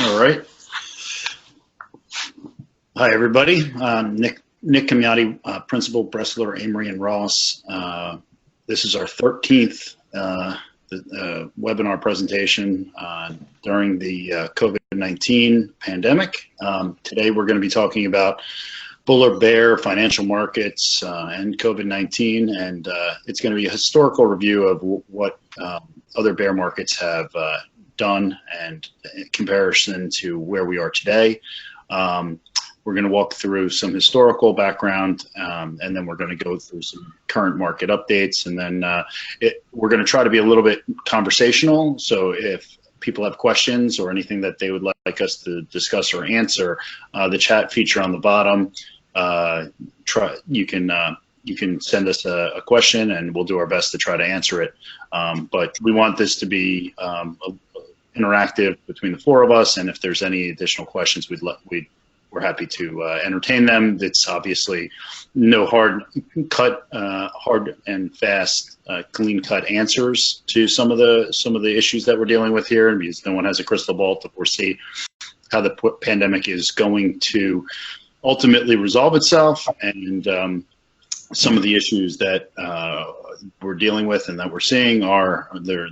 All right. Hi, everybody. Nick Camiotti, Principal, Bressler, Amory, and Ross. This is our 13th webinar presentation during the COVID-19 pandemic. Today, we're going to be talking about bull or bear, financial markets, and COVID-19, and it's going to be a historical review of what other bear markets have done and in comparison to where we are today. We're going to walk through some historical background, and then we're going to go through some current market updates, and then we're going to try to be a little bit conversational. So if people have questions or anything that they would like us to discuss or answer, the chat feature on the bottom, you can send us a question, and we'll do our best to try to answer it. But we want this to be interactive between the four of us, and if there's any additional questions, we're happy to entertain them. It's obviously no hard and fast, clean cut answers to some of the issues that we're dealing with here, because no one has a crystal ball to foresee how the pandemic is going to ultimately resolve itself, and some of the issues that we're dealing with and that we're seeing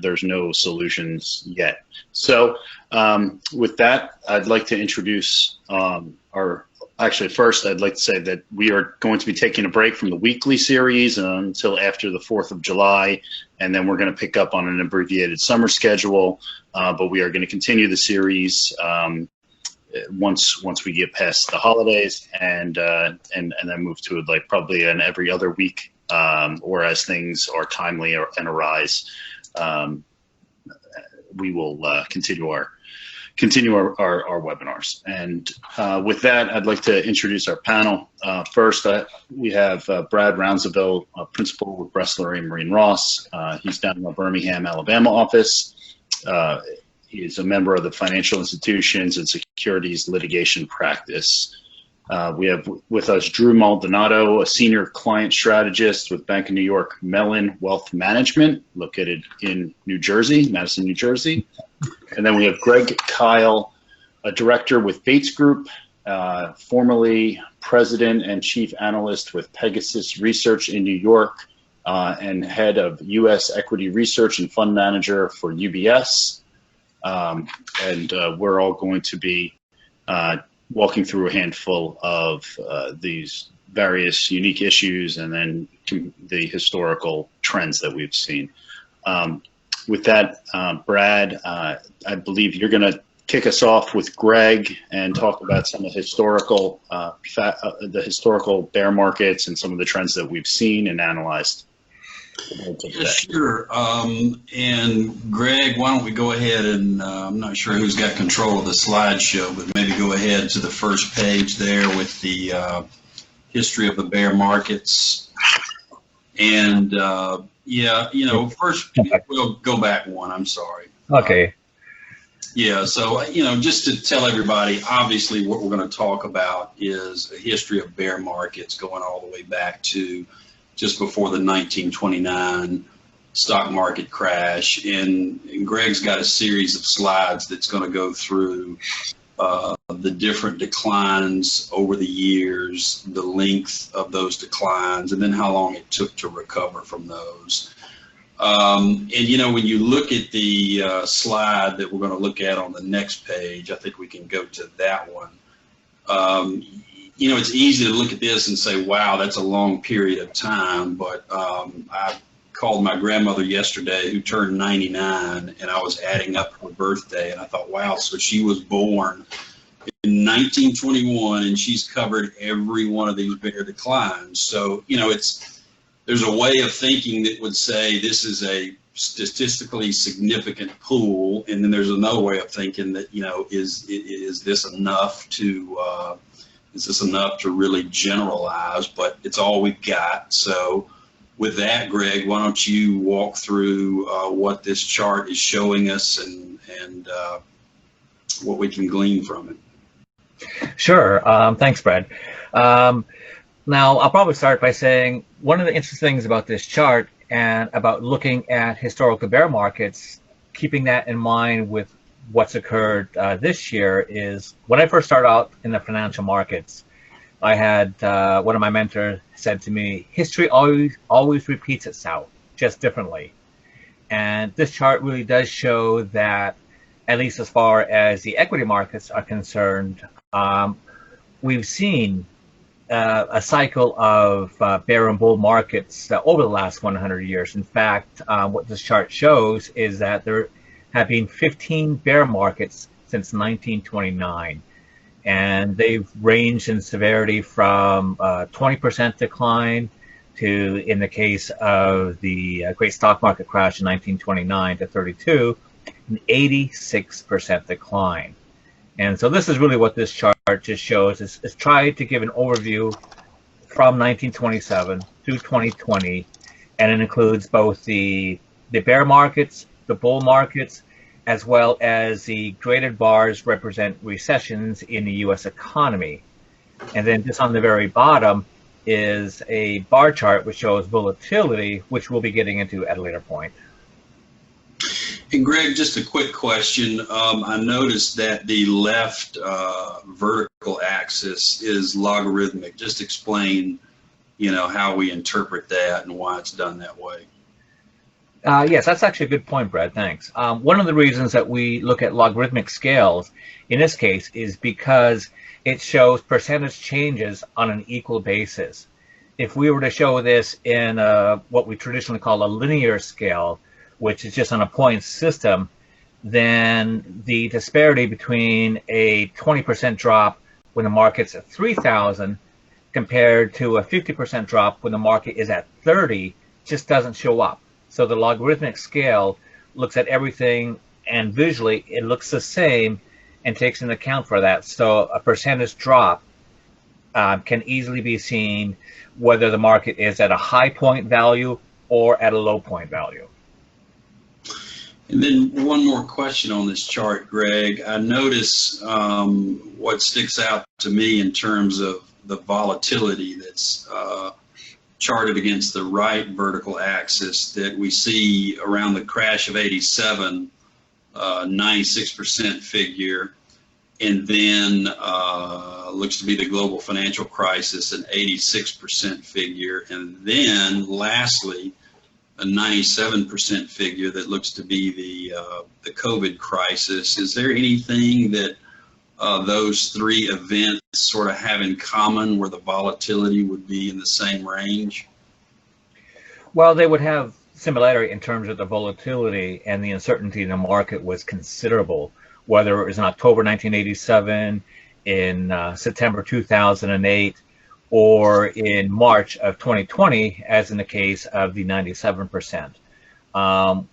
there's no solutions yet. So with that, I'd like to introduce first I'd like to say that we are going to be taking a break from the weekly series until after the 4th of July, and then we're going to pick up on an abbreviated summer schedule, but we are going to continue the series once we get past the holidays, and then move to probably an every other week, or as things are timely and arise, we will continue our webinars. And with that, I'd like to introduce our panel. First, we have Brad Rounsaville, Principal with Bressler, Amory, and Ross. He's down in our Birmingham, Alabama office. He is a member of the Financial Institutions and Securities Litigation Practice. We have with us Drew Maldonado, a Senior Client Strategist with Bank of New York Mellon Wealth Management, located in New Jersey, Madison, New Jersey. And then we have Greg Kyle, a Director with Bates Group, formerly President and Chief Analyst with Pegasus Research in New York, and Head of U.S. Equity Research and Fund Manager for UBS. And we're all going to be walking through a handful of these various unique issues and then the historical trends that we've seen. With that, Brad, I believe you're going to kick us off with Greg and talk about some of the historical bear markets and some of the trends that we've seen and analyzed. Yeah, sure. And Greg, why don't we go ahead and I'm not sure who's got control of the slideshow, but maybe go ahead to the first page there with the history of the bear markets. And yeah, first we'll go back one. I'm sorry. Okay. Yeah, so just to tell everybody, obviously what we're going to talk about is a history of bear markets going all the way back to just before the 1929 stock market crash. And Greg's got a series of slides that's going to go through the different declines over the years, the length of those declines, and then how long it took to recover from those. And when you look at the slide that we're going to look at on the next page, I think we can go to that one. It's easy to look at this and say, wow, that's a long period of time, but I called my grandmother yesterday who turned 99, and I was adding up her birthday, and I thought, wow, so she was born in 1921, and she's covered every one of these bear declines. So, there's a way of thinking that would say this is a statistically significant pool, and then there's another way of thinking that, is this enough to really generalize? But it's all we've got. So with that, Greg, why don't you walk through what this chart is showing us and what we can glean from it? Sure. Thanks, Brad. Now, I'll probably start by saying one of the interesting things about this chart and about looking at historical bear markets, keeping that in mind with what's occurred this year is when I first started out in the financial markets, I had one of my mentors said to me, history always repeats itself, just differently. And this chart really does show that, at least as far as the equity markets are concerned, we've seen a cycle of bear and bull markets over the last 100 years. In fact, what this chart shows is that there have been 15 bear markets since 1929. And they've ranged in severity from 20% decline to, in the case of the great stock market crash in 1929 to 32, an 86% decline. And so this is really what this chart just shows, is try to give an overview from 1927 through 2020, and it includes both the bear markets, the bull markets, as well as the graded bars represent recessions in the U.S. economy. And then just on the very bottom is a bar chart which shows volatility, which we'll be getting into at a later point. And Greg, just a quick question. I noticed that the left vertical axis is logarithmic. Just explain, how we interpret that and why it's done that way. Yes, that's actually a good point, Brad. Thanks. One of the reasons that we look at logarithmic scales in this case is because it shows percentage changes on an equal basis. If we were to show this in what we traditionally call a linear scale, which is just on a point system, then the disparity between a 20% drop when the market's at 3,000 compared to a 50% drop when the market is at 30 just doesn't show up. So the logarithmic scale looks at everything, and visually it looks the same and takes into account for that. So a percentage drop can easily be seen whether the market is at a high point value or at a low point value. And then one more question on this chart, Greg. I notice what sticks out to me in terms of the volatility that's charted against the right vertical axis, that we see around the crash of 87, 96% figure, and then looks to be the global financial crisis, an 86% figure, and then lastly, a 97% figure that looks to be the COVID crisis. Is there anything that those three events sort of have in common where the volatility would be in the same range? Well, they would have similarity in terms of the volatility, and the uncertainty in the market was considerable, whether it was in October 1987, in September 2008, or in March of 2020, as in the case of the 97%.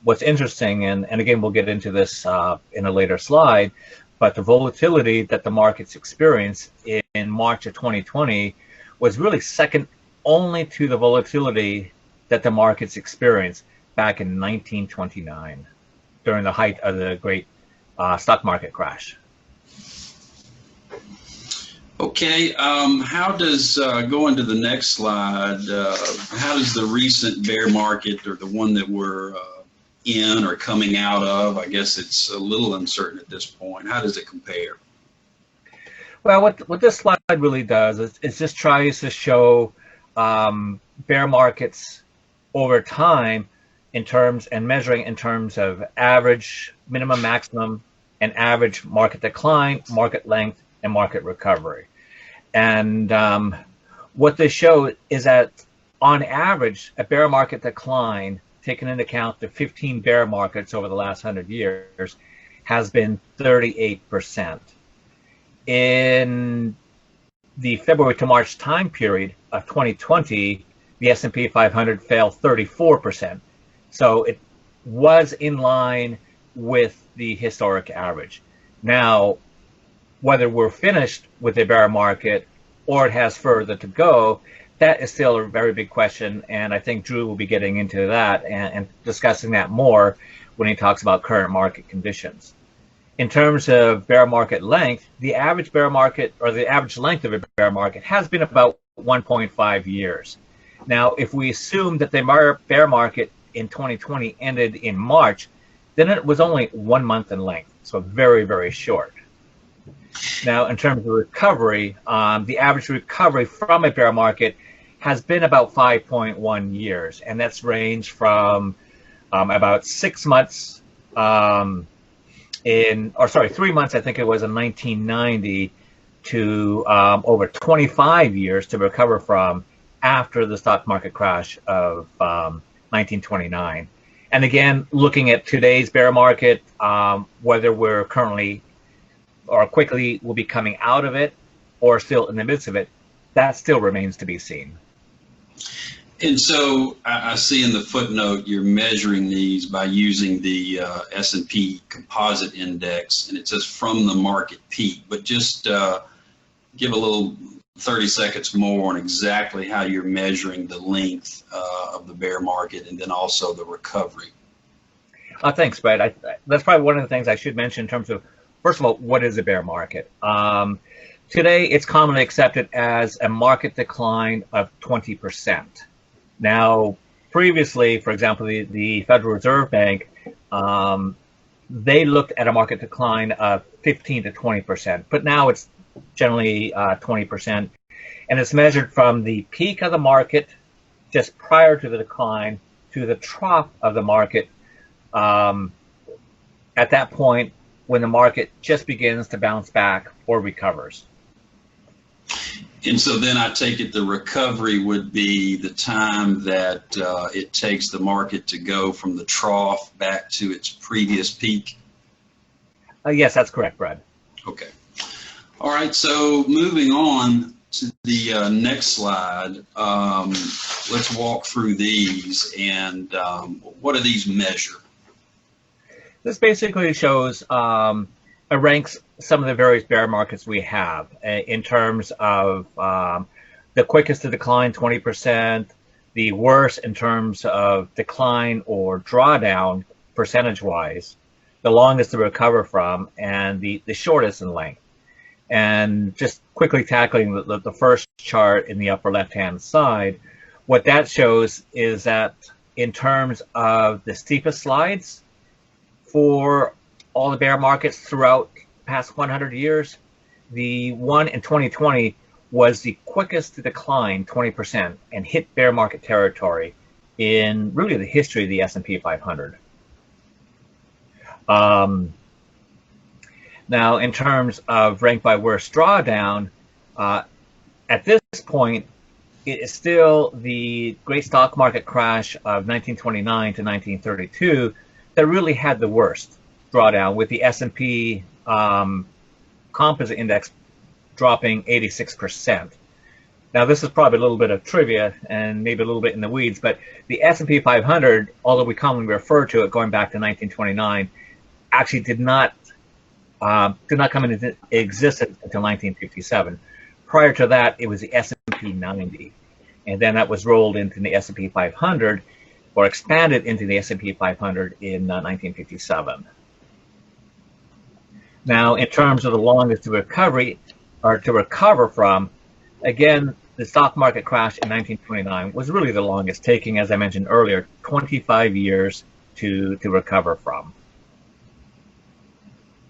What's interesting, and again, we'll get into this in a later slide, but the volatility that the markets experienced in March of 2020 was really second only to the volatility that the markets experienced back in 1929 during the height of the great stock market crash. Okay, how does, going to the next slide, how does the recent bear market, or the one that we're in or coming out of, I guess it's a little uncertain at this point, how does it compare? Well, what this slide really does is just tries to show bear markets over time in terms, and measuring in terms of average, minimum, maximum, and average market decline, market length, and market recovery. And what they show is that on average, a bear market decline, taking into account the 15 bear markets over the last 100 years, has been 38%. In the February to March time period of 2020, the S&P 500 fell 34%. So it was in line with the historic average. Now, whether we're finished with the bear market or it has further to go, that is still a very big question, and I think Drew will be getting into that and discussing that more when he talks about current market conditions. In terms of bear market length, the average bear market, or the average length of a bear market, has been about 1.5 years. Now, if we assume that the bear market in 2020 ended in March, then it was only 1 month in length, so very, very short. Now, in terms of recovery, the average recovery from a bear market has been about 5.1 years, and that's ranged from about 6 months 3 months, I think it was in 1990, to over 25 years to recover from after the stock market crash of 1929. And again, looking at today's bear market, whether we're currently or quickly will be coming out of it or still in the midst of it, that still remains to be seen. And so I see in the footnote you're measuring these by using the S&P composite index, and it says from the market peak, but just give a little 30 seconds more on exactly how you're measuring the length of the bear market and then also the recovery. Thanks, Brad. That's probably one of the things I should mention in terms of, first of all, what is a bear market? Today, it's commonly accepted as a market decline of 20%. Now, previously, for example, the Federal Reserve Bank, they looked at a market decline of 15 to 20%, but now it's generally 20%, and it's measured from the peak of the market just prior to the decline to the trough of the market at that point when the market just begins to bounce back or recovers. And so then I take it the recovery would be the time that it takes the market to go from the trough back to its previous peak? Yes, that's correct, Brad. Okay. All right, so moving on to the next slide, let's walk through these and what do these measure? This basically shows, it ranks some of the various bear markets we have in terms of the quickest to decline, 20%, the worst in terms of decline or drawdown percentage-wise, the longest to recover from, and the shortest in length. And just quickly tackling the first chart in the upper left-hand side, what that shows is that in terms of the steepest slides for all the bear markets throughout the past 100 years, the one in 2020 was the quickest to decline 20% and hit bear market territory in really the history of the S&P 500. Now, in terms of rank by worst drawdown, at this point, it is still the great stock market crash of 1929 to 1932 that really had the worst drawdown, with the S&P composite index dropping 86%. Now, this is probably a little bit of trivia and maybe a little bit in the weeds, but the S&P 500, although we commonly refer to it going back to 1929, actually did not come into existence until 1957. Prior to that, it was the S&P 90, and then that was rolled into the S&P 500, or expanded into the S&P 500 in 1957. Now, in terms of the longest to recovery, or to recover from, again, the stock market crash in 1929 was really the longest, taking, as I mentioned earlier, 25 years to recover from.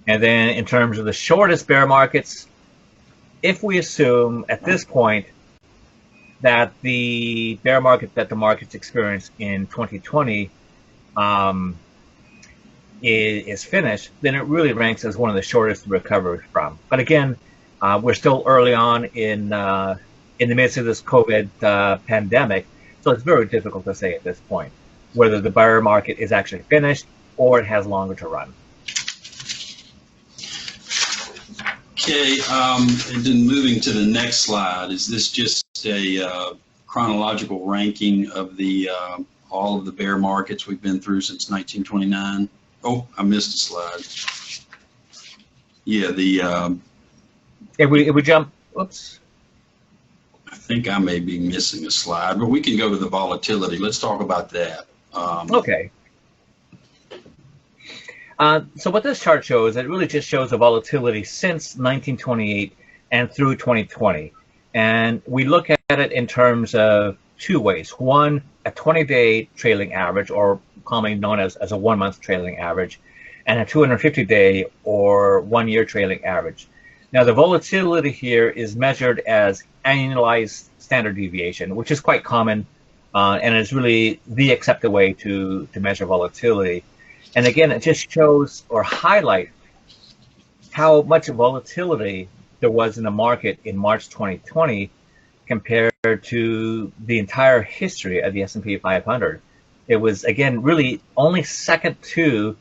And then in terms of the shortest bear markets, if we assume at this point that the bear market that the markets experienced in 2020 is finished, then it really ranks as one of the shortest to recover from. But again, we're still early on in the midst of this COVID pandemic, so it's very difficult to say at this point whether the bear market is actually finished or it has longer to run. Okay, and then moving to the next slide, is this just a chronological ranking of the all of the bear markets we've been through since 1929? Oh, I missed a slide. Yeah, the if we jump, oops. I think I may be missing a slide, but we can go to the volatility. Let's talk about that. Okay. So what this chart shows, it really just shows the volatility since 1928 and through 2020. And we look at it in terms of two ways. One, a 20-day trailing average, or commonly known as a 1-month trailing average, and a 250-day or 1-year trailing average. Now, the volatility here is measured as annualized standard deviation, which is quite common and is really the accepted way to measure volatility. And again, it just shows or highlights how much volatility there was in the market in March 2020 compared to the entire history of the S&P 500. It was, again, really only second to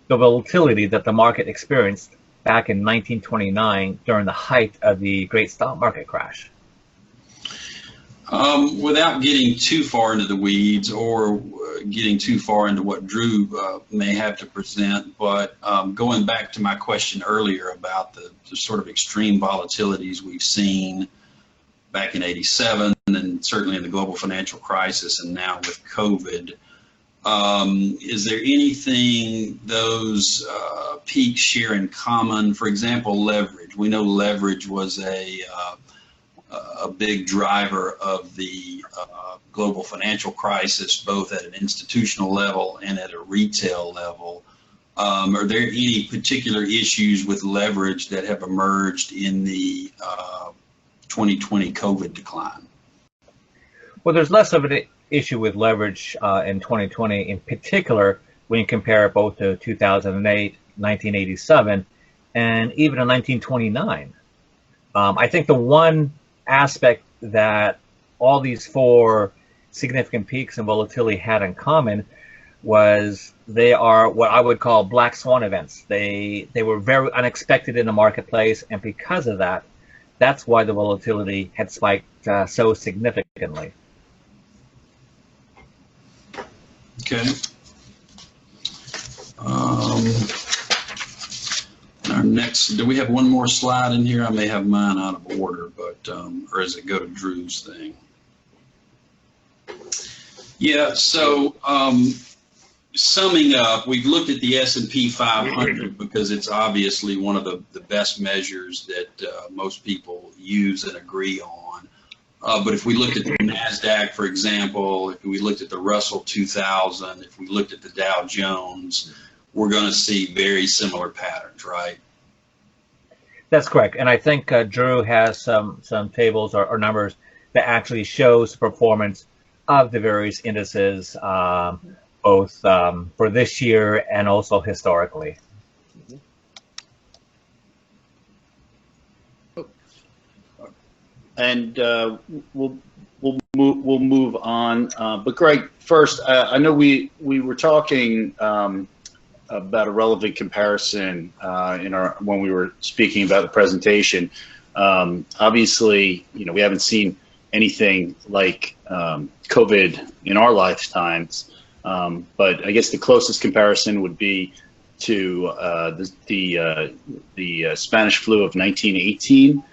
the volatility that the market experienced back in 1929 during the height of the great stock market crash. Without getting too far into the weeds or getting too far into what Drew may have to present, but going back to my question earlier about the sort of extreme volatilities we've seen back in '87 and certainly in the global financial crisis and now with COVID, is there anything those peaks share in common? For example, leverage. We know leverage was a big driver of the global financial crisis, both at an institutional level and at a retail level. Are there any particular issues with leverage that have emerged in the 2020 COVID decline? Well, there's less of an issue with leverage in 2020, in particular, when you compare it both to 2008, 1987, and even in 1929. I think the one aspect that all these four significant peaks in volatility had in common was they are what I would call black swan events. They were very unexpected in the marketplace, and because of that, that's why the volatility had spiked so significantly. Okay. Our next, do we have one more slide in here? I may have mine out of order, but or does it go to Drew's thing? Yeah. So summing up, we've looked at the S&P 500 because it's obviously one of the best measures that most people use and agree on. But if we looked at the NASDAQ, for example, if we looked at the Russell 2000, if we looked at the Dow Jones, we're going to see very similar patterns, right? That's correct. And I think Drew has some tables or numbers that actually shows the performance of the various indices, both for this year and also historically. And we'll move on. But Greg, first, I know we were talking about a relevant comparison when we were speaking about the presentation. Obviously, we haven't seen anything like COVID in our lifetimes, but I guess the closest comparison would be to the Spanish flu of 1918.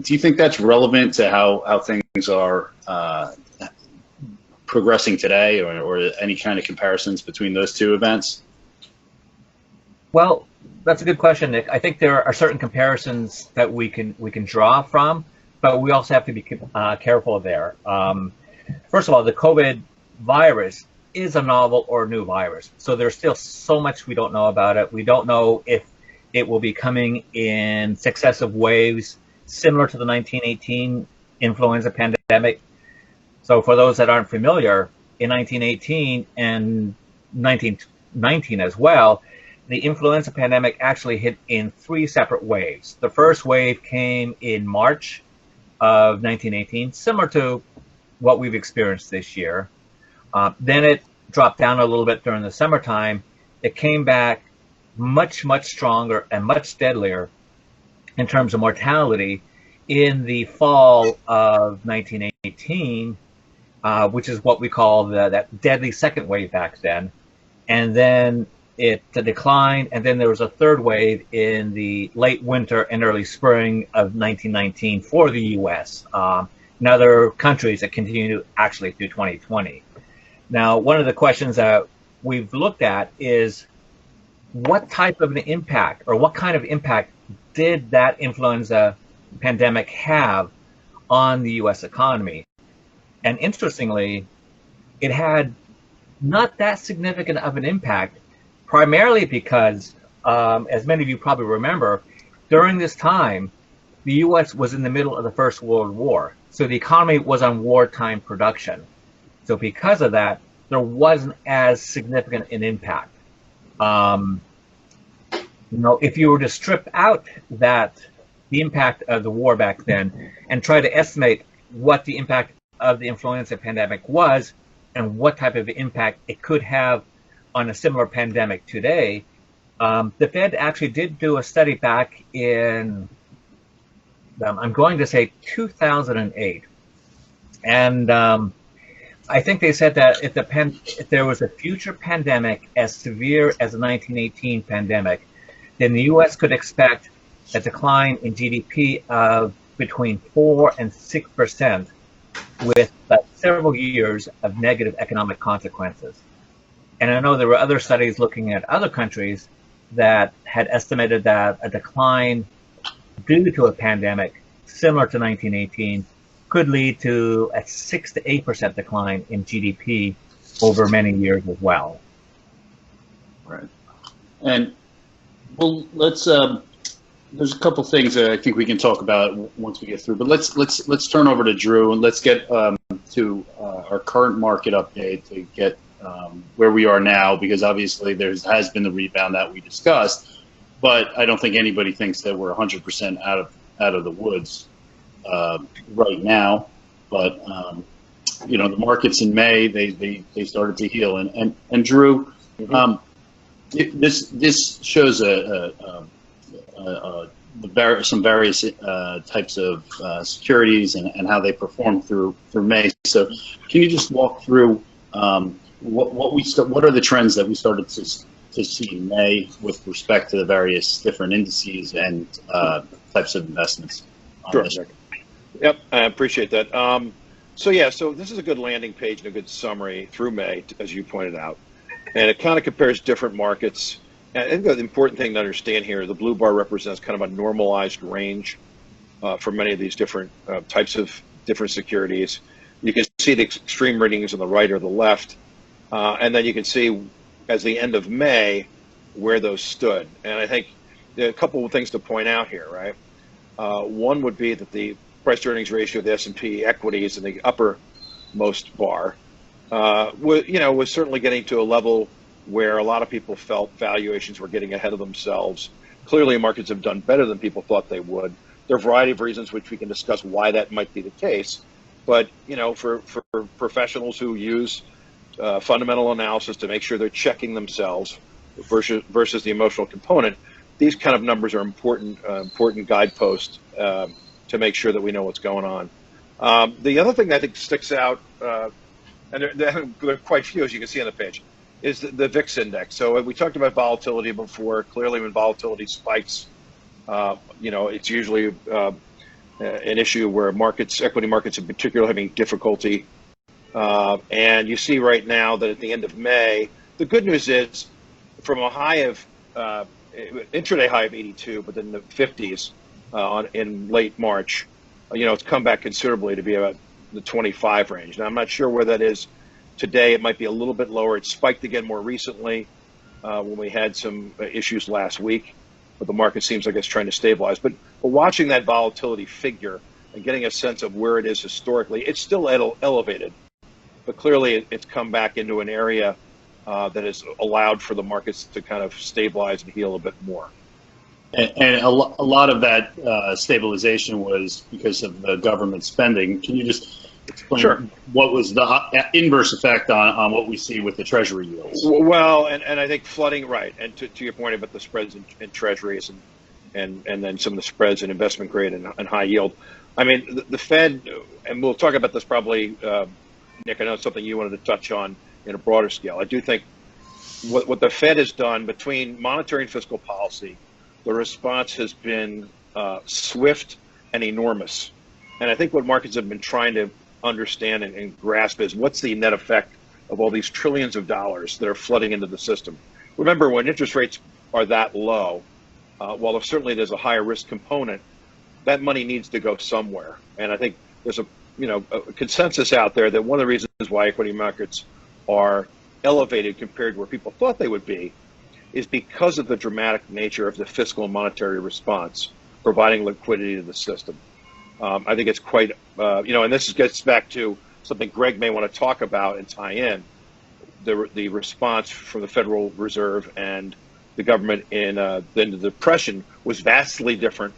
Do you think that's relevant to how things are progressing today, or any kind of comparisons between those two events? Well, that's a good question, Nick. I think there are certain comparisons that we can draw from, but we also have to be careful there. First of all, the COVID virus is a novel or new virus, so there's still so much we don't know about it. We don't know if it will be coming in successive waves, similar to the 1918 influenza pandemic. So for those that aren't familiar, in 1918 and 1919 as well, the influenza pandemic actually hit in 3 separate waves. The first wave came in March of 1918, similar to what we've experienced this year. Then it dropped down a little bit during the summertime. It came back much, much stronger and much deadlier in terms of mortality in the fall of 1918, which is what we call that deadly second wave back then. And then it declined, and then there was a third wave in the late winter and early spring of 1919 for the U.S. And other countries that continue actually through 2020. Now, one of the questions that we've looked at is what type of an impact, or what kind of impact did that influenza pandemic have on the U.S. economy? And interestingly, it had not that significant of an impact, primarily because, as many of you probably remember, during this time, the U.S. was in the middle of the First World War. So the economy was on wartime production. So because of that, there wasn't as significant an impact. If you were to strip out the impact of the war back then and try to estimate what the impact of the influenza pandemic was and what type of impact it could have on a similar pandemic today, the Fed actually did do a study back in, I'm going to say 2008. And I think they said that if there was a future pandemic as severe as the 1918 pandemic, then the U.S. could expect a decline in GDP of between 4 and 6%, with several years of negative economic consequences. And I know there were other studies looking at other countries that had estimated that a decline due to a pandemic similar to 1918 could lead to a 6 to 8% decline in GDP over many years as well. Right. And well, let's. There's a couple things that I think we can talk about once we get through. But let's turn over to Drew and let's get to our current market update to get where we are now, because obviously there has been the rebound that we discussed, but I don't think anybody thinks that we're 100% out of the woods right now. But the markets in May they started to heal, and Drew. This shows some various types of securities and how they perform through May. So, can you just walk through what are the trends that we started to see in May with respect to the various different indices and types of investments? Sure. Yep, I appreciate that. So this is a good landing page and a good summary through May, as you pointed out. And it kind of compares different markets. And I think the important thing to understand here, the blue bar represents kind of a normalized range for many of these different types of different securities. You can see the extreme readings on the right or the left. And then you can see as the end of May where those stood. And I think there are a couple of things to point out here, right? One would be that the price to earnings ratio of the S&P equities in the uppermost bar was certainly getting to a level where a lot of people felt valuations were getting ahead of themselves. Clearly, markets have done better than people thought they would. There are a variety of reasons which we can discuss why that might be the case. But for professionals who use fundamental analysis to make sure they're checking themselves versus the emotional component, these kind of numbers are important guideposts to make sure that we know what's going on. The other thing that I think sticks out, and there are quite a few, as you can see on the page, is the VIX index. So we talked about volatility before. Clearly, when volatility spikes, it's usually an issue where equity markets in particular, having difficulty. And you see right now that at the end of May, the good news is from a high of intraday high of 82, but then the 50s in late March, it's come back considerably to be about the 25 range. Now, I'm not sure where that is today. It might be a little bit lower. It spiked again more recently when we had some issues last week, but the market seems like it's trying to stabilize. But watching that volatility figure and getting a sense of where it is historically, it's still elevated, but clearly it's come back into an area that has allowed for the markets to kind of stabilize and heal a bit more. And a lot of that stabilization was because of the government spending. Can you just explain what was the inverse effect on what we see with the Treasury yields? Well, and I think flooding, right, and to your point about the spreads in Treasuries and then some of the spreads in investment grade and high yield. I mean, the Fed, and we'll talk about this probably, Nick, I know it's something you wanted to touch on in a broader scale. I do think what the Fed has done between monetary and fiscal policy, the response has been swift and enormous. And I think what markets have been trying to understand and grasp is what's the net effect of all these trillions of dollars that are flooding into the system. Remember, when interest rates are that low, while certainly there's a higher risk component, that money needs to go somewhere. And I think there's a consensus out there that one of the reasons why equity markets are elevated compared to where people thought they would be is because of the dramatic nature of the fiscal and monetary response, providing liquidity to the system. I think it's quite, and this gets back to something Greg may want to talk about and tie in, the response from the Federal Reserve and the government in the Depression was vastly different.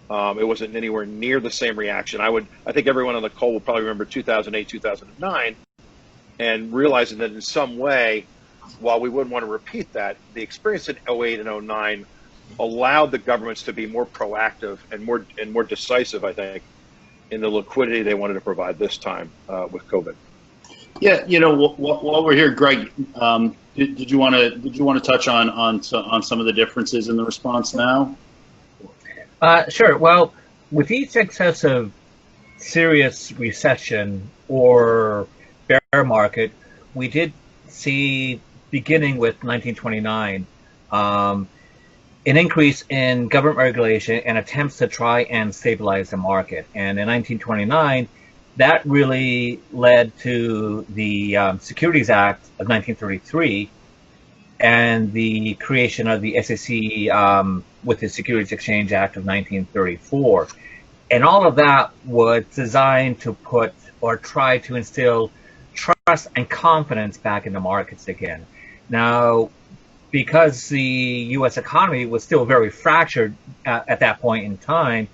It wasn't anywhere near the same reaction. I think everyone on the call will probably remember 2008, 2009, and realizing that in some way, while we wouldn't want to repeat that, the experience in 08 and 09 allowed the governments to be more proactive and more decisive, I think, in the liquidity they wanted to provide this time with COVID. Yeah, while we're here, Greg, did you want to touch on some of the differences in the response now? Sure. Well, with each successive serious recession or bear market, we did see, beginning with 1929, an increase in government regulation and attempts to try and stabilize the market. And in 1929, that really led to the Securities Act of 1933 and the creation of the SEC with the Securities Exchange Act of 1934. And all of that was designed to put or try to instill trust and confidence back in the markets again. Now, because the U.S. economy was still very fractured at that point in time,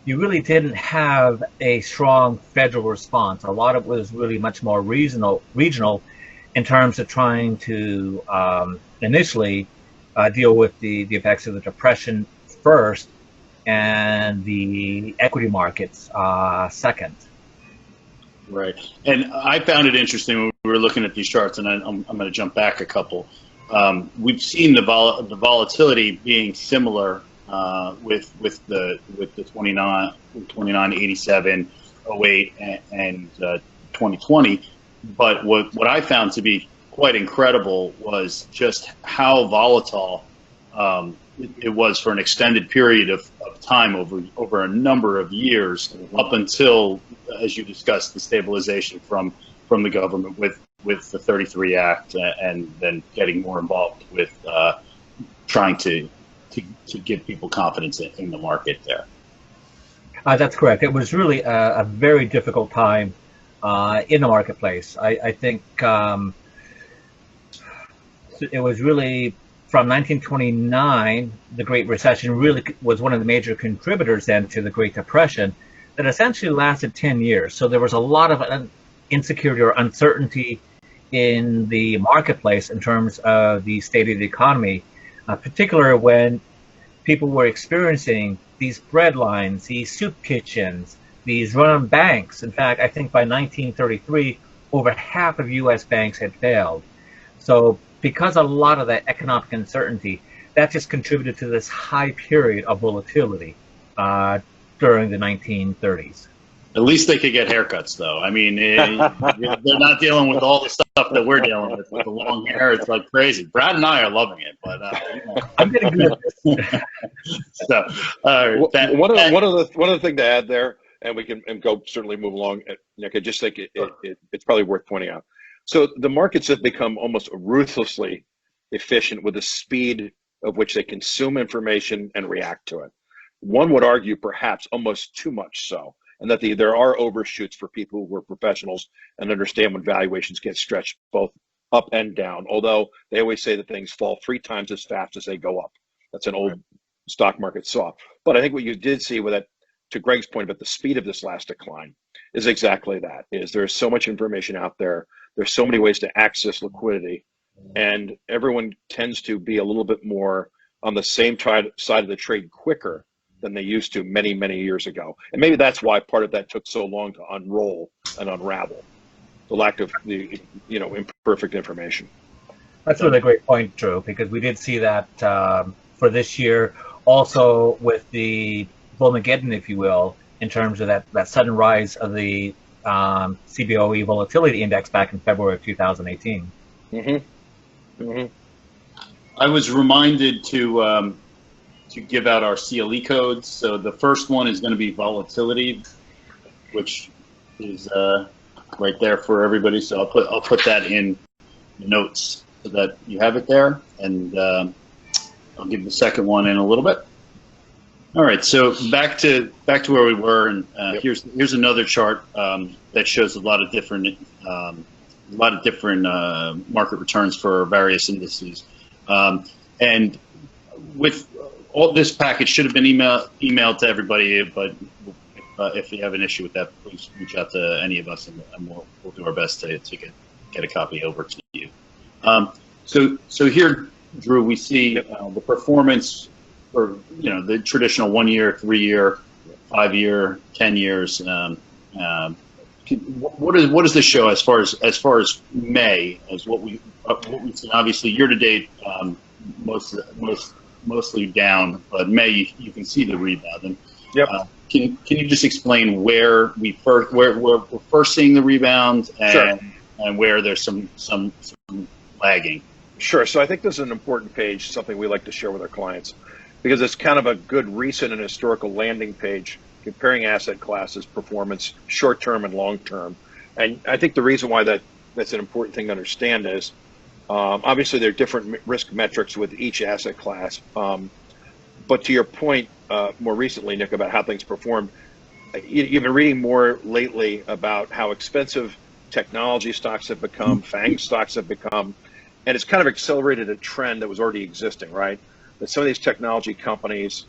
you really didn't have a strong federal response. A lot of it was really much more regional in terms of trying to initially deal with the effects of the Depression first and the equity markets second. Right. And I found it interesting when we were looking at these charts, and I'm going to jump back a couple. We've seen the volatility being similar with the 29, 87, 08, and 2020. But what I found to be quite incredible was just how volatile it was for an extended period of time over a number of years, up until, as you discussed, the stabilization from the government with the 33 Act, and then getting more involved with trying to give people confidence in the market there. That's correct. It was really a very difficult time in the marketplace. I think it was really from 1929, the Great Recession really was one of the major contributors then to the Great Depression that essentially lasted 10 years. So there was a lot of insecurity or uncertainty in the marketplace in terms of the state of the economy, particularly when people were experiencing these bread lines, these soup kitchens, these run-on banks. In fact, I think by 1933, over half of U.S. banks had failed. So because a lot of that economic uncertainty, that just contributed to this high period of volatility during the 1930s. At least they could get haircuts, though. I mean, they're not dealing with all the stuff that we're dealing with the long hair. It's like crazy. Brad and I are loving it, but I'm getting good at this. So, one other thing to add there, and we can go certainly move along, Nick. I just think it's probably worth pointing out. So the markets have become almost ruthlessly efficient with the speed of which they consume information and react to it. One would argue perhaps almost too much so, and that there are overshoots for people who are professionals and understand when valuations get stretched both up and down, although they always say that things fall 3 times as fast as they go up. That's an old stock market saw. But I think what you did see with that, to Greg's point about the speed of this last decline, is exactly that. There's so much information out there. There's so many ways to access liquidity, and everyone tends to be a little bit more on the same side of the trade quicker than they used to many, many years ago. And maybe that's why part of that took so long to unroll and unravel, the lack of the imperfect information. That's really a great point, Drew, because we did see that for this year, also with the Volmageddon, if you will, in terms of that sudden rise of the CBOE volatility index back in February of 2018. Mm-hmm. Mm-hmm. I was reminded to give out our CLE codes. So the first one is going to be volatility, which is right there for everybody. So I'll put that in the notes so that you have it there, and I'll give the second one in a little bit. All right, so back to where we were, and Yep. here's another chart that shows a lot of different market returns for various indices, and with all this package should have been emailed to everybody, but if you have an issue with that, please reach out to any of us, and we'll do our best to get a copy over to you. So here, Drew, we see the performance for the traditional 1 year, 3 year, 5 year, 10 years. What does this show as far as May, as what we've seen? Obviously, year to date, mostly down, but May you can see the rebound. And, Yep. Can you just explain where we're first seeing the rebound, Sure. and where there's some lagging? Sure. So I think this is an important page, something we like to share with our clients, because it's kind of a good recent and historical landing page comparing asset classes performance, short term and long term. And I think the reason why that's an important thing to understand is obviously there are different risk metrics with each asset class. But to your point more recently, Nick, about how things performed, you've been reading more lately about how expensive technology stocks have become, FANG stocks have become, and it's kind of accelerated a trend that was already existing, right? That some of these technology companies,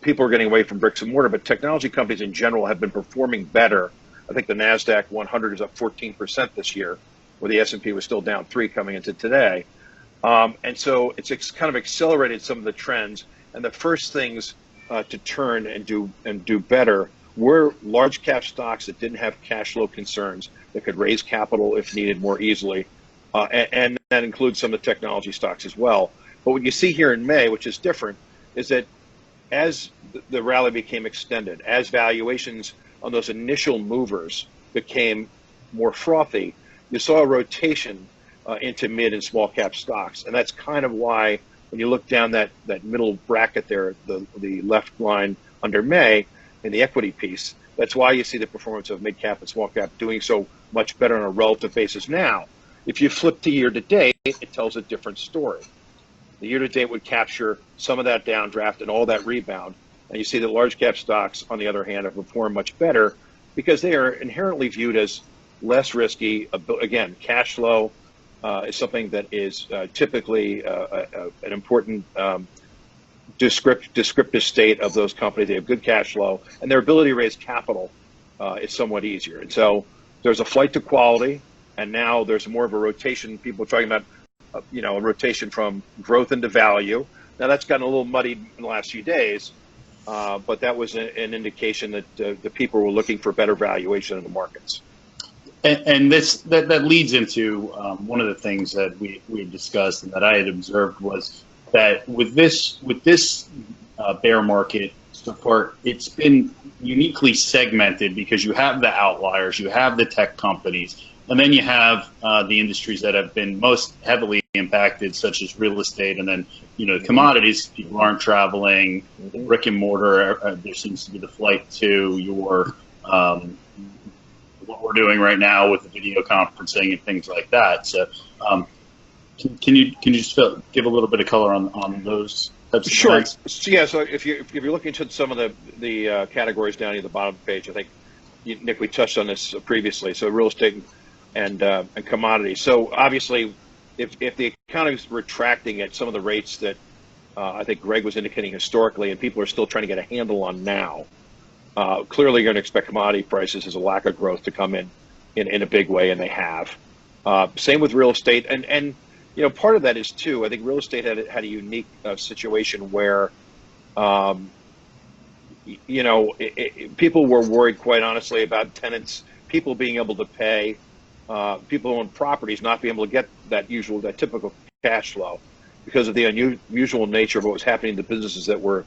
people are getting away from bricks and mortar, but technology companies in general have been performing better. I think the NASDAQ 100 is up 14% this year, where the S&P was still down 3 coming into today. And so it's kind of accelerated some of the trends. And the first things to turn and do better were large cap stocks that didn't have cash flow concerns, that could raise capital if needed more easily. And that includes some of the technology stocks as well. But what you see here in May, which is different, is that as the rally became extended, as valuations on those initial movers became more frothy, you saw a rotation into mid and small cap stocks. And that's kind of why when you look down that middle bracket there, the left line under May in the equity piece, that's why you see the performance of mid cap and small cap doing so much better on a relative basis now. If you flip to year to date, it tells a different story. The year to date would capture some of that downdraft and all that rebound. And you see that large cap stocks, on the other hand, have performed much better because they are inherently viewed as less risky. Again, cash flow is something that is typically an important descriptive state of those companies. They have good cash flow, and their ability to raise capital is somewhat easier. And so there's a flight to quality, and now there's more of a rotation. People are talking about a rotation from growth into value. Now that's gotten a little muddied in the last few days, but that was an indication that the people were looking for better valuation in the markets. And that leads into one of the things that we had discussed and that I had observed was that with this bear market so far, it's been uniquely segmented because you have the outliers, you have the tech companies, and then you have the industries that have been most heavily impacted, such as real estate, and then commodities. People aren't traveling. Brick and mortar. There seems to be the flight to your what we're doing right now with the video conferencing and things like that. So, can you just give a little bit of color on those types of Sure. events? So, yeah. So if you're looking at some of the categories down at the bottom of the page, I think Nick, we touched on this previously. So real estate and commodities. So obviously, if the economy is retracting at some of the rates that I think Greg was indicating historically, and people are still trying to get a handle on now, clearly you're going to expect commodity prices as a lack of growth to come in a big way, and they have. Same with real estate, and part of that is too. I think real estate had a unique situation where, people were worried, quite honestly, about tenants, people being able to pay, people who own properties not being able to get that typical cash flow because of the unusual nature of what was happening to businesses that were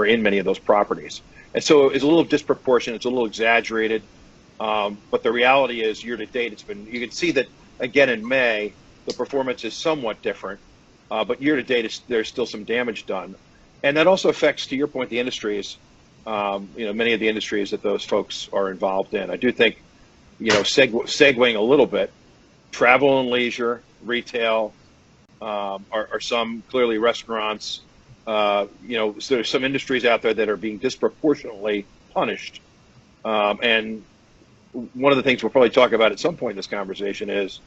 in many of those properties. And so it's a little disproportionate, it's a little exaggerated, but the reality is year to date, you can see that again in May, the performance is somewhat different, but year to date, there's still some damage done. And that also affects, to your point, the industries, many of the industries that those folks are involved in. I do think segueing a little bit, travel and leisure, retail, are some, clearly restaurants. So there's some industries out there that are being disproportionately punished. And one of the things we'll probably talk about at some point in this conversation is,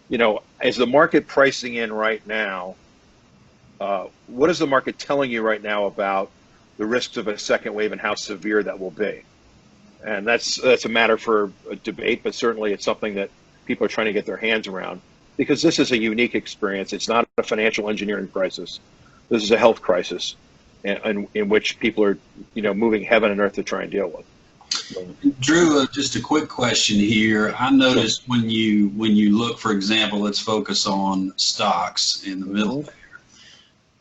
is the market pricing in right now? What is the market telling you right now about the risks of a second wave and how severe that will be? And that's a matter for a debate, but certainly it's something that people are trying to get their hands around, because this is a unique experience. It's not a financial engineering crisis. This is a health crisis, in which people are, moving heaven and earth to try and deal with. Drew, just a quick question here. I noticed when you look, for example, let's focus on stocks in the middle there.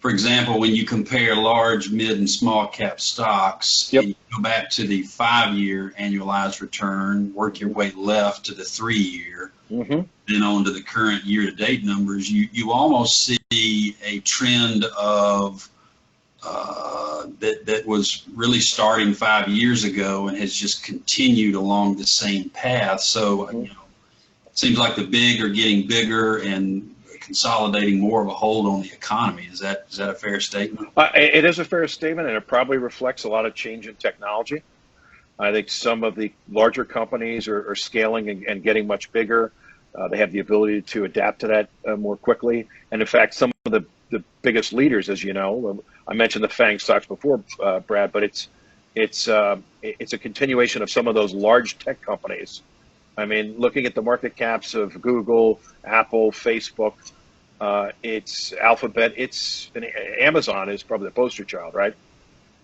For example, when you compare large, mid, and small cap stocks, and you go back to the 5-year annualized return, work your way left to the 3-year, then on to the current year-to-date numbers, you almost see a trend of that was really starting 5 years ago and has just continued along the same path. So it seems like the big are getting bigger and consolidating more of a hold on the economy. Is that a fair statement? It is a fair statement, and it probably reflects a lot of change in technology. I think some of the larger companies are scaling and getting much bigger. They have the ability to adapt to that more quickly. And in fact, some of the biggest leaders, as you know, I mentioned the FANG stocks before, Brad, but it's a continuation of some of those large tech companies. I mean, looking at the market caps of Google, Apple, Facebook, it's Alphabet, Amazon is probably the poster child, right?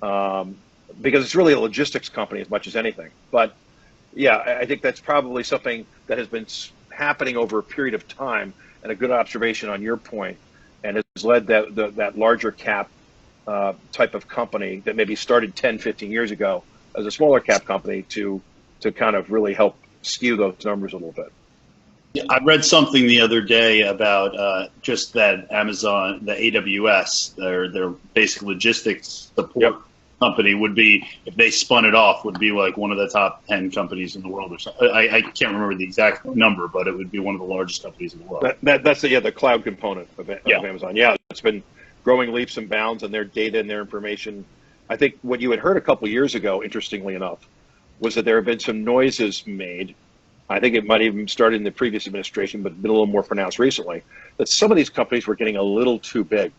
Because it's really a logistics company as much as anything. But yeah, I think that's probably something that has been happening over a period of time, and a good observation on your point, and has led that larger cap type of company that maybe started 10, 15 years ago as a smaller cap company to kind of really help skew those numbers a little bit. Yeah, I read something the other day about just that Amazon, the AWS, their basic logistics support company would be, if they spun it off, would be like one of the top 10 companies in the world or something. I can't remember the exact number, but it would be one of the largest companies in the world. That's the cloud component of Amazon. Yeah, it's been growing leaps and bounds, and their data and their information. I think what you had heard a couple years ago, interestingly enough, was that there have been some noises made. I think it might even started in the previous administration, but been a little more pronounced recently, that some of these companies were getting a little too big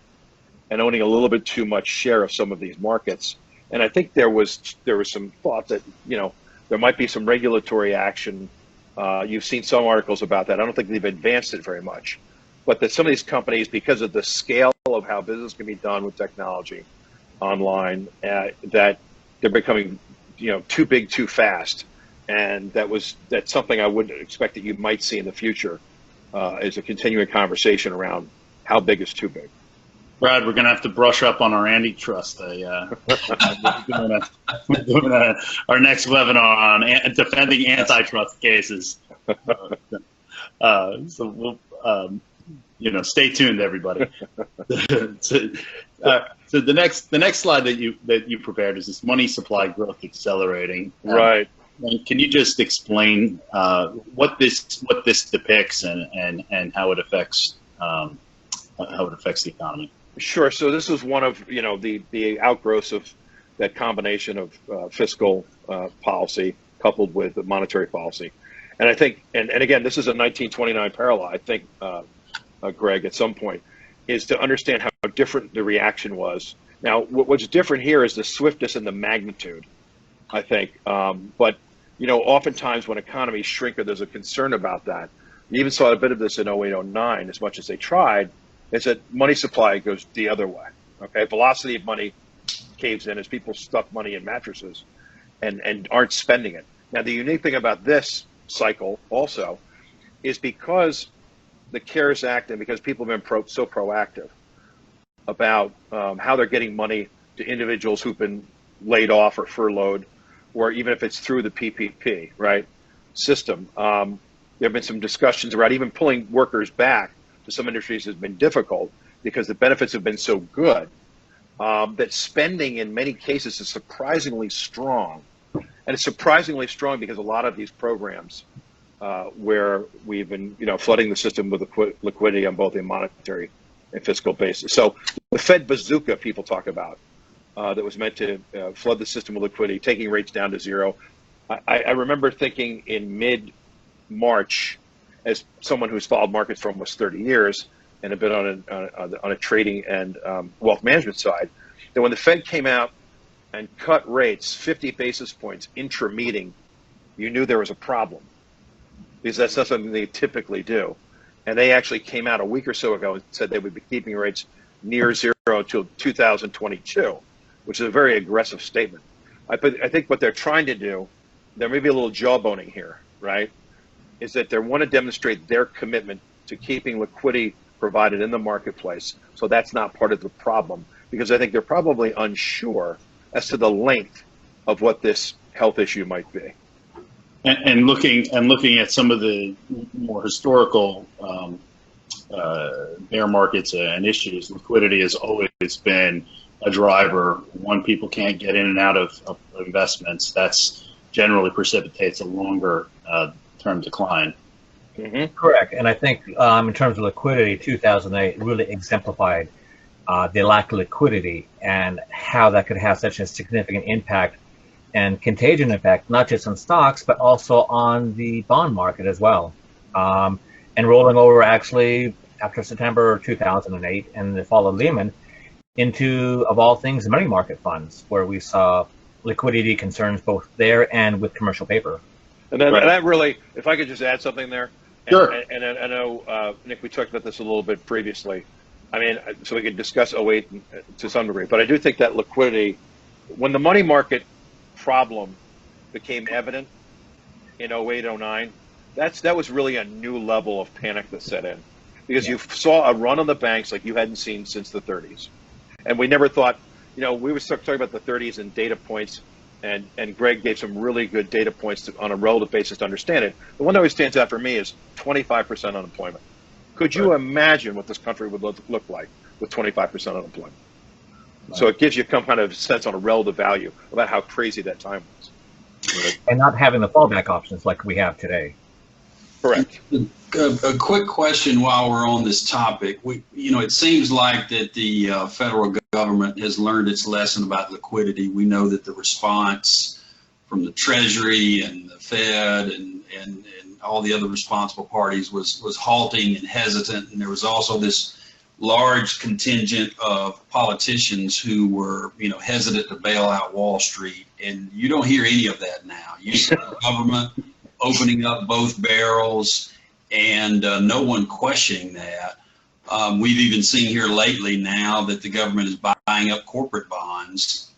and owning a little bit too much share of some of these markets. And I think there was some thought that, there might be some regulatory action. You've seen some articles about that. I don't think they've advanced it very much, but that some of these companies, because of the scale of how business can be done with technology online, that they're becoming, too big too fast. And that's something I would expect that you might see in the future, is a continuing conversation around how big is too big. Brad, we're going to have to brush up on our antitrust. We're doing our next webinar on defending antitrust cases. So we'll, stay tuned, everybody. So the next slide that you prepared is this money supply growth accelerating. Right. Can you just explain what this depicts and how it affects the economy? Sure. So this is one of the outgrowths of that combination of fiscal policy coupled with monetary policy, and I think, and again, this is a 1929 parallel. I think, Greg, at some point, is to understand how different the reaction was. Now, what's different here is the swiftness and the magnitude, I think. But oftentimes when economies shrink, or there's a concern about that, you even saw a bit of this in 08, 09, as much as they tried, is that money supply goes the other way. Okay, velocity of money caves in as people stuff money in mattresses and aren't spending it. Now, the unique thing about this cycle also is because the CARES Act and because people have been so proactive about how they're getting money to individuals who've been laid off or furloughed, or even if it's through the PPP, right, system. There have been some discussions around even pulling workers back to some industries has been difficult because the benefits have been so good, that spending in many cases is surprisingly strong. And it's surprisingly strong because a lot of these programs where we've been, flooding the system with liquidity on both a monetary and fiscal basis. So the Fed bazooka people talk about that was meant to flood the system with liquidity, taking rates down to zero. I remember thinking in mid-March, as someone who's followed markets for almost 30 years and have been on a trading and wealth management side, that when the Fed came out and cut rates 50 basis points intra-meeting, you knew there was a problem, because that's not something they typically do. And they actually came out a week or so ago and said they would be keeping rates near zero until 2022, which is a very aggressive statement. I think what they're trying to do, there may be a little jawboning here, right, is that they want to demonstrate their commitment to keeping liquidity provided in the marketplace. So that's not part of the problem, because I think they're probably unsure as to the length of what this health issue might be. And looking at some of the more historical bear markets and issues, liquidity has always been a driver. When people can't get in and out of investments, that's generally precipitates a longer term decline. Mm-hmm. Correct. And I think in terms of liquidity, 2008 really exemplified the lack of liquidity and how that could have such a significant impact and contagion effect, not just on stocks, but also on the bond market as well. And rolling over actually after September 2008 and the fall of Lehman into, of all things, money market funds, where we saw liquidity concerns both there and with commercial paper. And that really, if I could just add something there. Sure. And I know, Nick, we talked about this a little bit previously. I mean, so we could discuss 08 to some degree, but I do think that liquidity, when the money market problem became evident in 08, 09, that was really a new level of panic that set in, because you saw a run on the banks like you hadn't seen since the 30s. And we never thought, we were talking about the 30s and data points, and Greg gave some really good data points on a relative basis to understand it. The one that always stands out for me is 25% unemployment. Could you imagine what this country would look like with 25% unemployment? Right. So it gives you some kind of sense on a relative value about how crazy that time was. Right. And not having the fallback options like we have today. Correct. A quick question while we're on this topic. It seems like that the federal government has learned its lesson about liquidity. We know that the response from the Treasury and the Fed and all the other responsible parties was halting and hesitant. And there was also this large contingent of politicians who were, hesitant to bail out Wall Street. And you don't hear any of that now. You see the government opening up both barrels and no one questioning that. We've even seen here lately now that the government is buying up corporate bonds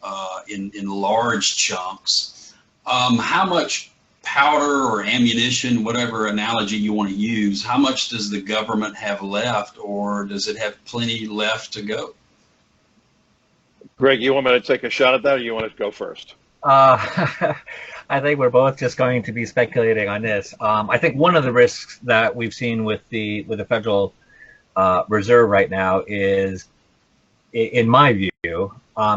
in large chunks. How much powder or ammunition, whatever analogy you want to use, how much does the government have left, or does it have plenty left to go? Greg, you want me to take a shot at that, or you want to go first? I think we're both just going to be speculating on this. I think one of the risks that we've seen with the Federal Reserve right now is, in my view,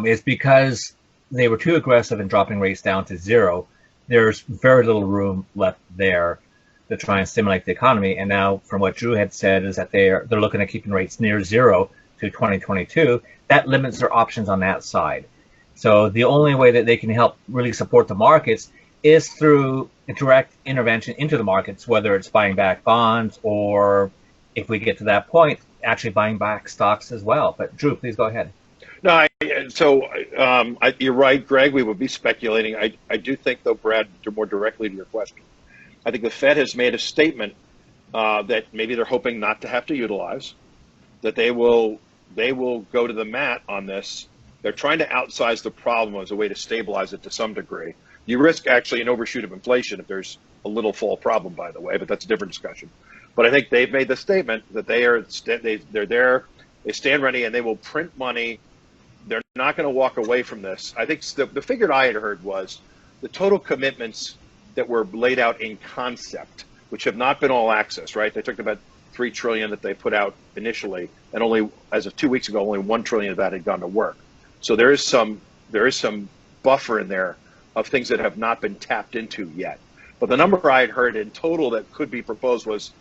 is because they were too aggressive in dropping rates down to zero. There's very little room left there to try and stimulate the economy. And now, from what Drew had said, is that they're looking at keeping rates near zero to 2022. That limits their options on that side. So the only way that they can help really support the markets is through direct intervention into the markets, whether it's buying back bonds or, if we get to that point, actually buying back stocks as well. But Drew, please go ahead. No, you're right, Greg. We would be speculating. I do think, though, Brad, more directly to your question, I think the Fed has made a statement that maybe they're hoping not to have to utilize, that they will go to the mat on this. They're trying to outsize the problem as a way to stabilize it to some degree. You risk actually an overshoot of inflation if there's a little fall problem, by the way, but that's a different discussion. But I think they've made the statement that they're there, they stand ready, and they will print money. They're not going to walk away from this. I think the figure I had heard was the total commitments that were laid out in concept, which have not been all access, right? They talked about $3 trillion that they put out initially, and only as of 2 weeks ago, only $1 trillion of that had gone to work. So there is some buffer in there of things that have not been tapped into yet. But the number I had heard in total that could be proposed was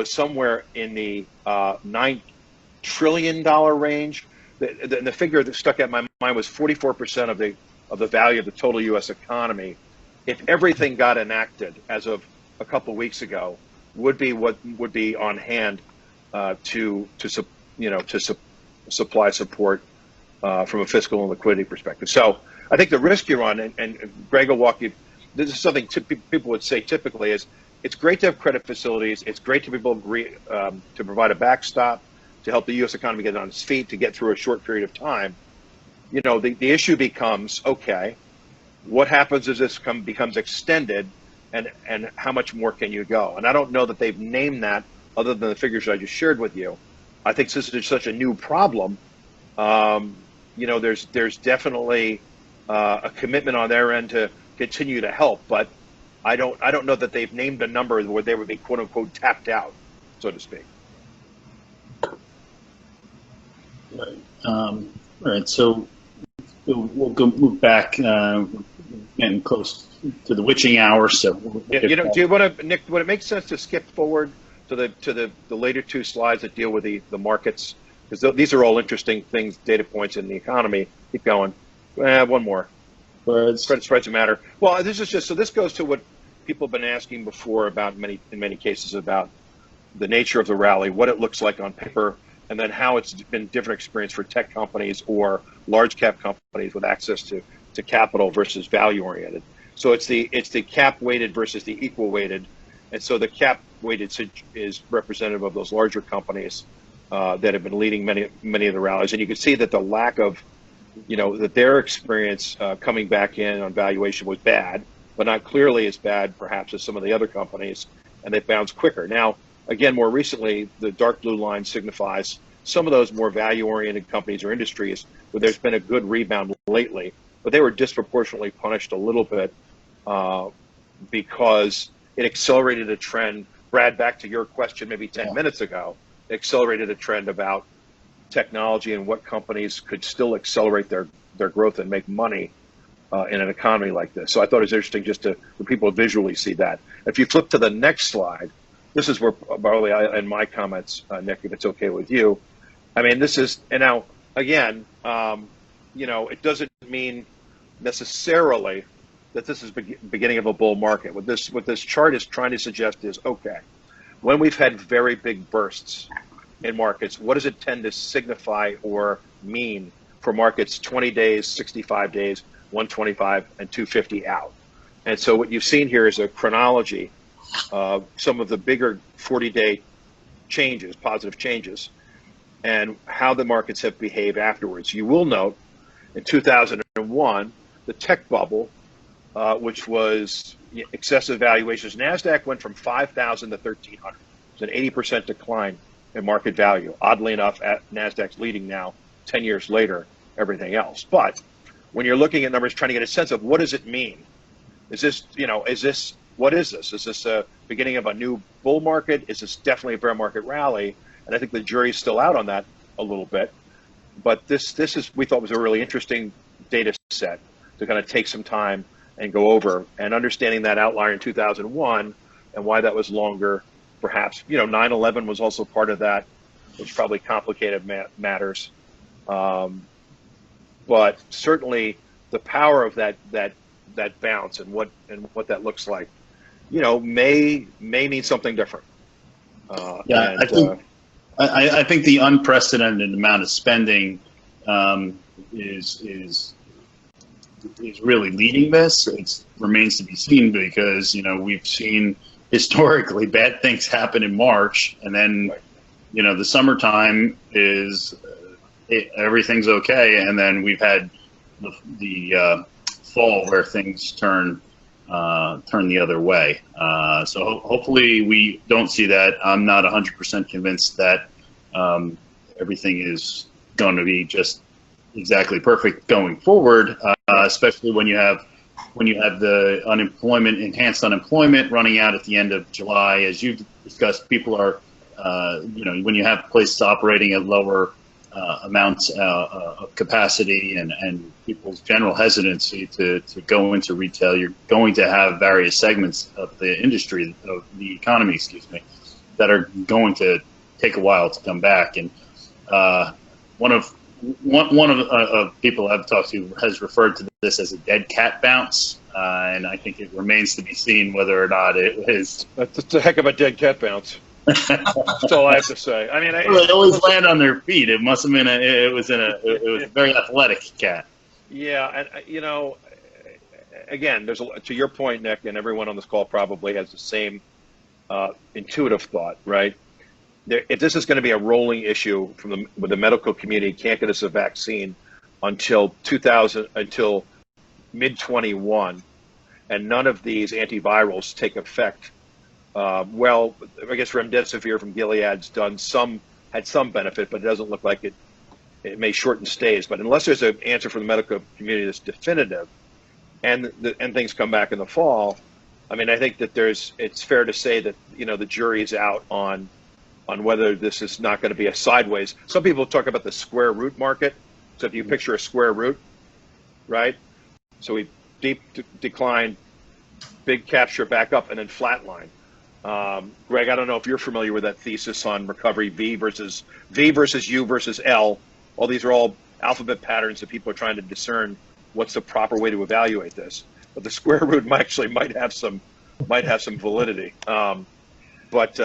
somewhere in the $9 trillion range. The figure that stuck out in my mind was 44% of the value of the total U.S. economy, if everything got enacted as of a couple weeks ago, would be what would be on hand to supply support from a fiscal and liquidity perspective. So I think the risk you're on, and Greg will walk you. This is something people would say typically is it's great to have credit facilities. It's great to be able to provide a backstop to help the U.S. economy get on its feet to get through a short period of time. You know, the issue becomes, okay, what happens as this becomes extended, and how much more can you go? And I don't know that they've named that other than the figures I just shared with you. I think since it's such a new problem, you know, there's definitely a commitment on their end to continue to help, but I don't know that they've named a number where they would be quote unquote tapped out, so to speak. Right. All right. So we'll move back, getting close to the witching hour. So yeah, you know, do you want to, Nick? Would it make sense to skip forward to the later two slides that deal with the markets? Because these are all interesting things, data points in the economy. Keep going. One more. Spreads matter. Well, this is just, so this goes to what people have been asking before about in many cases about the nature of the rally, what it looks like on paper, and then how it's been different experience for tech companies or large cap companies with access to capital versus value oriented. So it's the cap weighted versus the equal weighted, and so the cap weighted is representative of those larger companies that have been leading many of the rallies, and you can see that the lack of, you know, that their experience coming back in on valuation was bad, but not clearly as bad perhaps as some of the other companies, and they bounced quicker. Now, again, more recently, the dark blue line signifies some of those more value-oriented companies or industries where there's been a good rebound lately, but they were disproportionately punished a little bit because it accelerated a trend. Brad, back to your question maybe 10 minutes ago, it accelerated a trend about technology and what companies could still accelerate their growth and make money in an economy like this. So I thought it was interesting just for people to visually see that. If you flip to the next slide, this is where probably in my comments, Nick, if it's okay with you, I mean, this is, and now again, you know, it doesn't mean necessarily that this is beginning of a bull market. What this chart is trying to suggest is, okay, when we've had very big bursts in markets, what does it tend to signify or mean for markets 20 days, 65 days, 125, and 250 out? And so what you've seen here is a chronology of some of the bigger 40-day changes, positive changes, and how the markets have behaved afterwards. You will note in 2001, the tech bubble, which was excessive valuations, NASDAQ went from 5,000 to 1,300. It's an 80% decline in market value. Oddly enough, NASDAQ's leading now, 10 years later, everything else. But when you're looking at numbers, trying to get a sense of what does it mean? Is this, you know, what is this? Is this a beginning of a new bull market? Is this definitely a bear market rally? And I think the jury's still out on that a little bit. But this is, we thought, was a really interesting data set to kind of take some time and go over, and understanding that outlier in 2001 and why that was longer. Perhaps, you know, 9/11 was also part of that, which probably complicated matters. But certainly the power of that bounce and what that looks like, you know, may mean something different. Yeah, I think the unprecedented amount of spending is really leading this. It remains to be seen because, you know, we've seen historically bad things happen in March, and then, you know, the summertime is everything's okay, and then we've had the fall where things turn the other way. So hopefully we don't see that. I'm not 100% convinced that everything is going to be just exactly perfect going forward, especially when you have the enhanced unemployment running out at the end of July. As you've discussed, people are, you know, when you have places operating at lower amounts of capacity and people's general hesitancy to go into retail, you're going to have various segments of the industry, of the economy, excuse me, that are going to take a while to come back. And one of people I've talked to has referred to this as a dead cat bounce, and I think it remains to be seen whether or not it is. That's a heck of a dead cat bounce. That's all I have to say. I mean, Well, they always land on their feet. It must have been it was a very athletic cat. Yeah, and again, to your point, Nick, and everyone on this call probably has the same intuitive thought, right? If this is going to be a rolling issue with the medical community, can't get us a vaccine until mid 21, and none of these antivirals take effect. Well, I guess remdesivir from Gilead's had some benefit, but it doesn't look like it may shorten stays. But unless there's an answer from the medical community that's definitive, and things come back in the fall, I mean, I think that it's fair to say that the jury is out on whether this is not going to be a sideways. Some people talk about the square root market. So if you picture a square root, right? So we deep decline, big capture, back up, and then flatline. Greg, I don't know if you're familiar with that thesis on recovery, V versus U versus L. All these are all alphabet patterns that people are trying to discern what's the proper way to evaluate this. But the square root might have some validity. But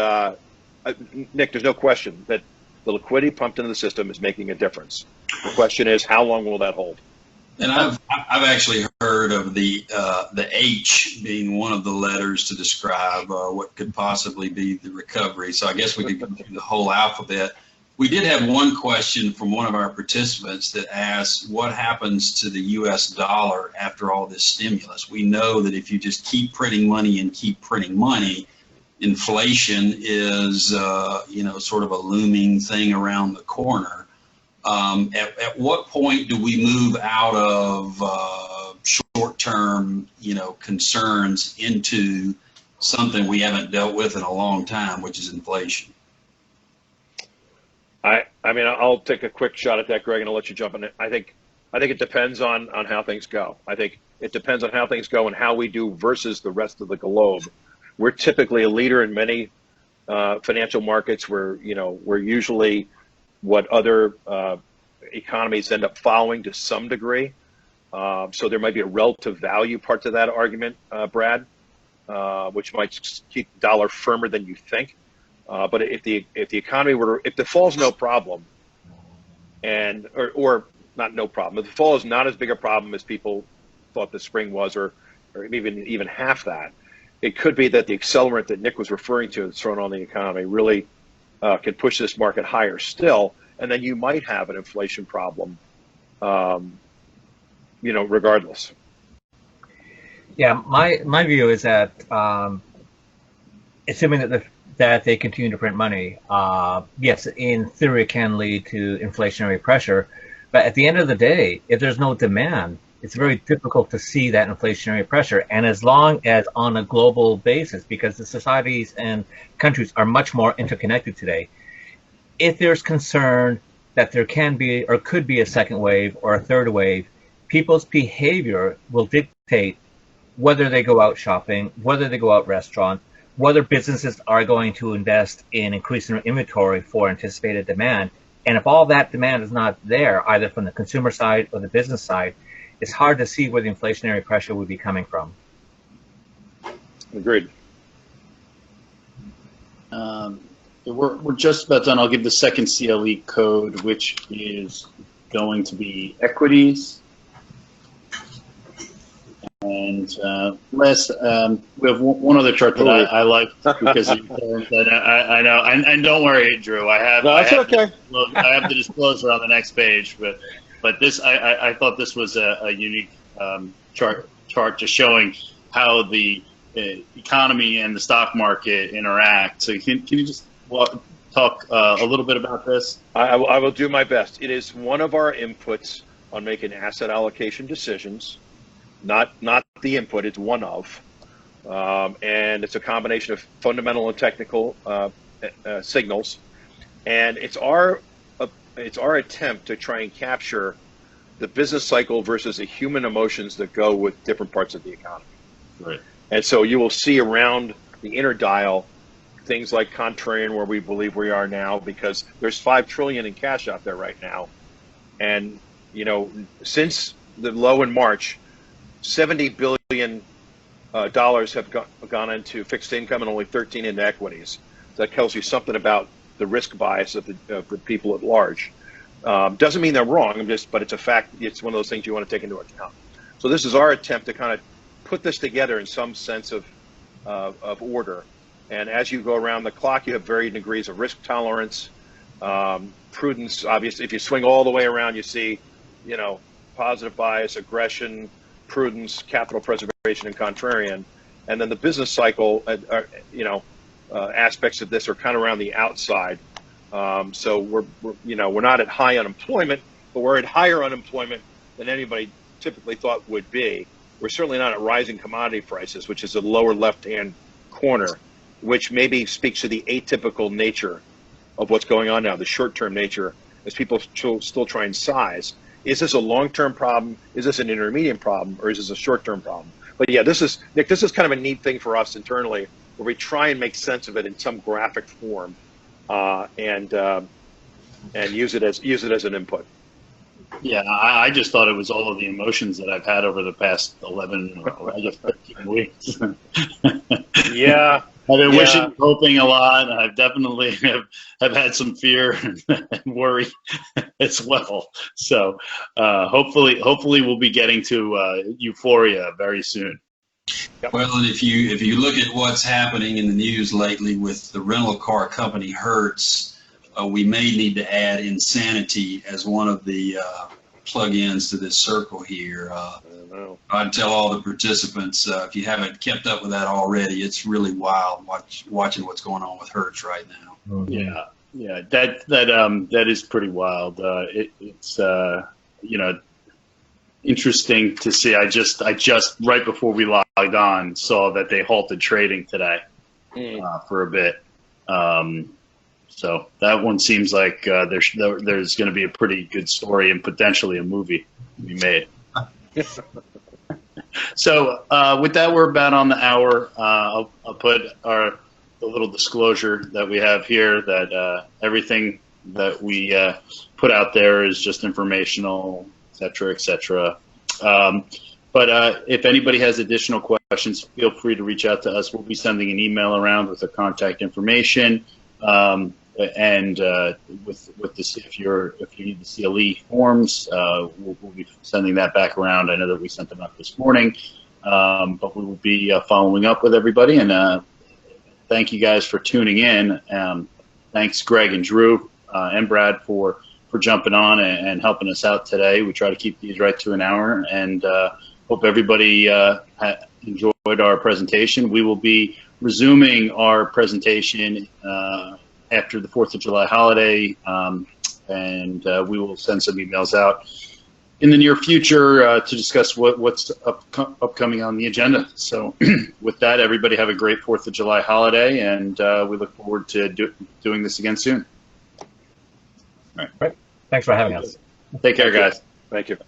Nick, there's no question that the liquidity pumped into the system is making a difference. The question is, how long will that hold? And I've actually heard of the H being one of the letters to describe what could possibly be the recovery. So I guess we could go through the whole alphabet. We did have one question from one of our participants that asked, what happens to the U.S. dollar after all this stimulus? We know that if you just keep printing money and keep printing money, inflation is sort of a looming thing around the corner. At what point do we move out of short-term, concerns into something we haven't dealt with in a long time, which is inflation? I mean, I'll take a quick shot at that, Greg, and I'll let you jump in it. I think it depends on how things go. I think it depends on how things go and how we do versus the rest of the globe. We're typically a leader in many financial markets. We're usually what other economies end up following to some degree. So there might be a relative value part to that argument, Brad, which might keep the dollar firmer than you think. But if the economy if the fall's no problem, or not no problem, if the fall is not as big a problem as people thought the spring was, or even half that, it could be that the accelerant that Nick was referring to that's thrown on the economy really can push this market higher still. And then you might have an inflation problem, regardless. Yeah, my view is that assuming that they continue to print money, yes, in theory it can lead to inflationary pressure, but at the end of the day, if there's no demand, it's very difficult to see that inflationary pressure. And as long as on a global basis, because the societies and countries are much more interconnected today, if there's concern that there can be or could be a second wave or a third wave, people's behavior will dictate whether they go out shopping, whether they go out restaurant, whether businesses are going to invest in increasing their inventory for anticipated demand. And if all that demand is not there, either from the consumer side or the business side, it's hard to see where the inflationary pressure would be coming from. Agreed. We're just about done. I'll give the second CLE code, which is going to be equities. And last, we have one other chart that I like because I know, and don't worry, Drew. I have the disclosure on the next page, but this I thought this was a unique chart just showing how the economy and the stock market interact. So can you just talk a little bit about this? I will do my best. It is one of our inputs on making asset allocation decisions. Not the input, it's one of. And it's a combination of fundamental and technical signals. And it's our it's our attempt to try and capture the business cycle versus the human emotions that go with different parts of the economy. Right. And so you will see around the inner dial things like contrarian, where we believe we are now, because there's $5 trillion in cash out there right now. And, since the low in March, $70 billion have gone into fixed income and only 13 into equities. That tells you something about the risk bias of the people at large. Doesn't mean they're wrong, but it's a fact. It's one of those things you want to take into account. So this is our attempt to kind of put this together in some sense of order. And as you go around the clock, you have varying degrees of risk tolerance, prudence. Obviously, if you swing all the way around, you see, positive bias, aggression, prudence, capital preservation, and contrarian. And then the business cycle, aspects of this are kind of around the outside. So we're not at high unemployment, but we're at higher unemployment than anybody typically thought would be. We're certainly not at rising commodity prices, which is the lower left-hand corner, which maybe speaks to the atypical nature of what's going on now, the short-term nature, as people still try and size. Is this a long-term problem? Is this an intermediate problem? Or is this a short-term problem? But yeah, Nick, this is kind of a neat thing for us internally, where we try and make sense of it in some graphic form, and use it as an input. Yeah, I just thought it was all of the emotions that I've had over the past 11, or I guess 13 weeks. Yeah. I've been wishing, hoping a lot. I've definitely have had some fear and worry as well. So hopefully we'll be getting to euphoria very soon. Yep. Well, and if you look at what's happening in the news lately with the rental car company Hertz, we may need to add insanity as one of the plug-ins to this circle here. I'd tell all the participants, if you haven't kept up with that already, it's really wild watching what's going on with Hertz right now. Mm-hmm. Yeah, that is pretty wild. It's interesting to see. I just right before we logged on saw that they halted trading today for a bit. So that one seems like there's going to be a pretty good story and potentially a movie to be made. So with that, we're about on the hour. I'll put the little disclosure that we have here that everything that we put out there is just informational, et cetera, et cetera. But if anybody has additional questions, feel free to reach out to us. We'll be sending an email around with the contact information. And with this, if you need the CLE forms, we'll be sending that back around. I know that we sent them out this morning, but we will be following up with everybody. And thank you guys for tuning in. Thanks, Greg and Drew and Brad for jumping on and helping us out today. We try to keep these right to an hour, and hope everybody enjoyed our presentation. We will be resuming our presentation after the 4th of July holiday, and we will send some emails out in the near future to discuss what's upcoming on the agenda. So with that, everybody have a great 4th of July holiday, and we look forward to doing this again soon. All right. Thanks for having us. Take care, guys. Thank you.